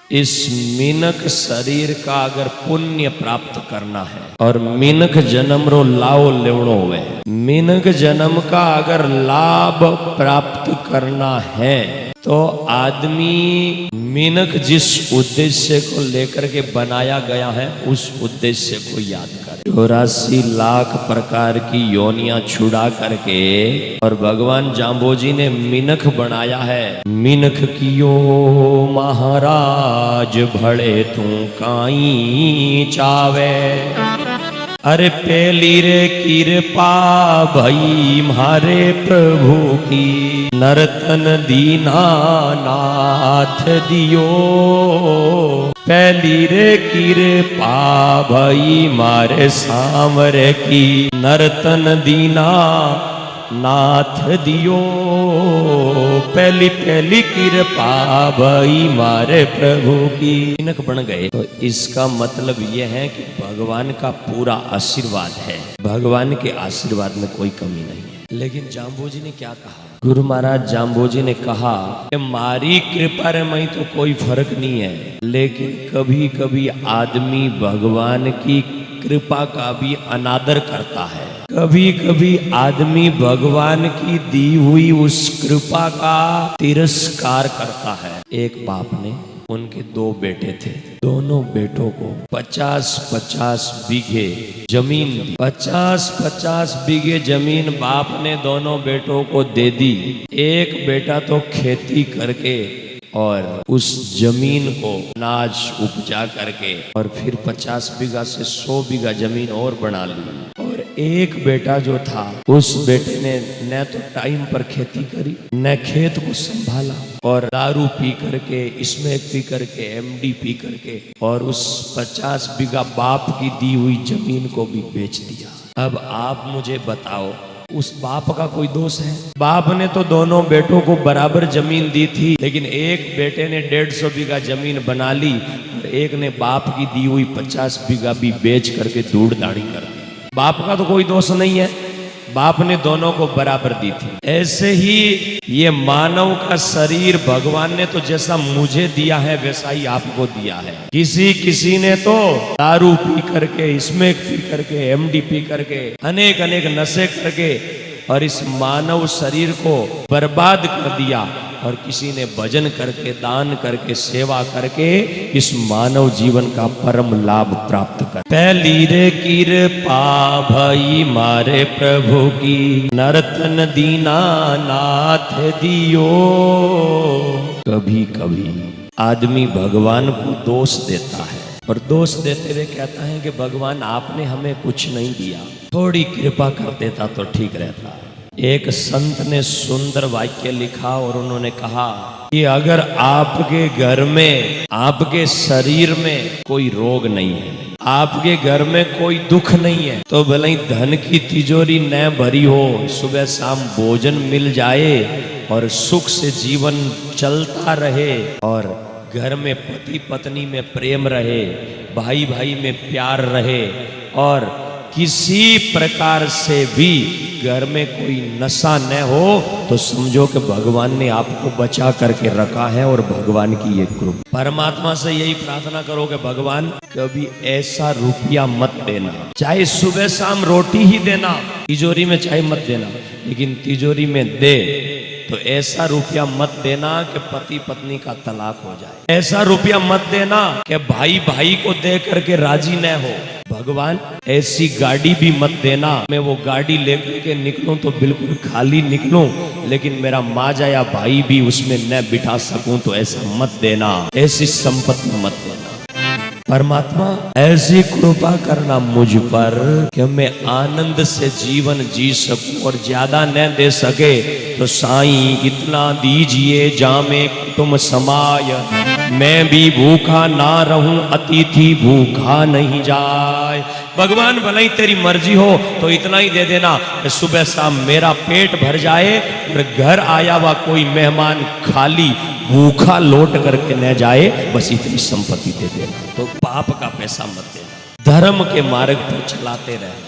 इस मीनक शरीर का अगर पुण्य प्राप्त करना है और मीनक जन्म रो लाओ लेवणो हुए, मीनक जन्म का अगर लाभ प्राप्त करना है तो आदमी मीनक जिस उद्देश्य को लेकर के बनाया गया है उस उद्देश्य को याद करे। 84 लाख प्रकार की योनियां छुड़ा करके और भगवान जाम्बोजी ने मीनक बनाया है। मीनक कियो महाराज भड़े तू काई चावे, अरे पहली रे कृपा भई म्हारे प्रभु की, नर्तन दीना नाथ दियो। पहली रे कृपा भई मारे सांवरे की, नर्तन दीना नाथ दियो। पहली पहली कृपा भई मारे प्रभु की। मीनक बन गए तो इसका मतलब यह है कि भगवान का पूरा आशीर्वाद है, भगवान के आशीर्वाद में कोई कमी नहीं है। लेकिन जाम्बोजी ने क्या कहा? गुरु महाराज जाम्बोजी ने कहा कि मारी कृपा रे में तो कोई फर्क नहीं है, लेकिन कभी कभी आदमी भगवान की कृपा का भी अनादर करता है। कभी कभी आदमी भगवान की दी हुई उस कृपा का तिरस्कार करता है। एक बाप ने, उनके 2 बेटे थे, दोनों बेटों को 50-50 बीघे जमीन दी। 50-50 बीघे जमीन बाप ने दोनों बेटों को दे दी। एक बेटा तो खेती करके और उस जमीन को अनाज उपजा करके और फिर 50 बीघा से 100 बीघा जमीन और बना ली। और एक बेटा जो था, उस बेटे ने न तो टाइम पर खेती करी, न खेत को संभाला, और दारू पी करके, इसमें पी करके, एमडी पी करके, और उस 50 बीघा बाप की दी हुई जमीन को भी बेच दिया। अब आप मुझे बताओ, उस बाप का कोई दोष है? बाप ने तो दोनों बेटों को बराबर जमीन दी थी, लेकिन एक बेटे ने 150 बीघा जमीन बना ली और एक ने बाप की दी हुई 50 बीघा भी बेच करके धूड़ दाड़ी कर दी। बाप का तो कोई दोष नहीं है, बाप ने दोनों को बराबर दी थी। ऐसे ही ये मानव का शरीर भगवान ने तो जैसा मुझे दिया है वैसा ही आपको दिया है। किसी ने तो दारू पी करके, इसमें पी करके, एमडी पी करके, अनेक अनेक नशे करके और इस मानव शरीर को बर्बाद कर दिया, और किसी ने भजन करके, दान करके, सेवा करके इस मानव जीवन का परम लाभ प्राप्त कर। पहली रे कृपा भई मारे प्रभु की, नर्तन दीना नाथ दियो। कभी कभी आदमी भगवान को दोष देता है और दोष देते हुए कहता है कि भगवान आपने हमें कुछ नहीं दिया, थोड़ी कृपा कर देता तो ठीक रहता। एक संत ने सुंदर वाक्य लिखा और उन्होंने कहा कि अगर आपके घर में, आपके शरीर में कोई रोग नहीं है, आपके घर में कोई दुख नहीं है, तो भले ही धन की तिजोरी न भरी हो, सुबह शाम भोजन मिल जाए और सुख से जीवन चलता रहे, और घर में पति पत्नी में प्रेम रहे, भाई भाई में प्यार रहे, और किसी प्रकार से भी घर में कोई नशा न हो, तो समझो कि भगवान ने आपको बचा करके रखा है और भगवान की ये कृपा। परमात्मा से यही प्रार्थना करो कि भगवान कभी ऐसा रुपया मत देना, चाहे सुबह शाम रोटी ही देना, तिजोरी में चाहे मत देना, लेकिन तिजोरी में दे तो ऐसा रुपया मत देना कि पति पत्नी का तलाक हो जाए। ऐसा रुपया मत देना कि भाई भाई को दे करके राजी न हो। भगवान ऐसी गाड़ी भी मत देना, मैं वो गाड़ी लेकर के निकलूं तो बिल्कुल खाली निकलूं, लेकिन मेरा माँ या भाई भी उसमें न बिठा सकूं, तो ऐसा मत देना। ऐसी संपत्ति मत देना। परमात्मा ऐसी कृपा करना मुझ पर कि मैं आनंद से जीवन जी सकूं, और ज्यादा न दे सके तो साईं इतना दीजिए जामे कुटुंब समाय, मैं भी भूखा ना रहूं अतिथि भूखा नहीं जाए। भगवान भले ही तेरी मर्जी हो तो इतना ही दे देना कि सुबह शाम मेरा पेट भर जाए और घर आया हुआ कोई मेहमान खाली भूखा लौट करके न जाए, बस इतनी संपत्ति दे देना। तो पाप का पैसा मत देना, धर्म के मार्ग पर चलाते रहे।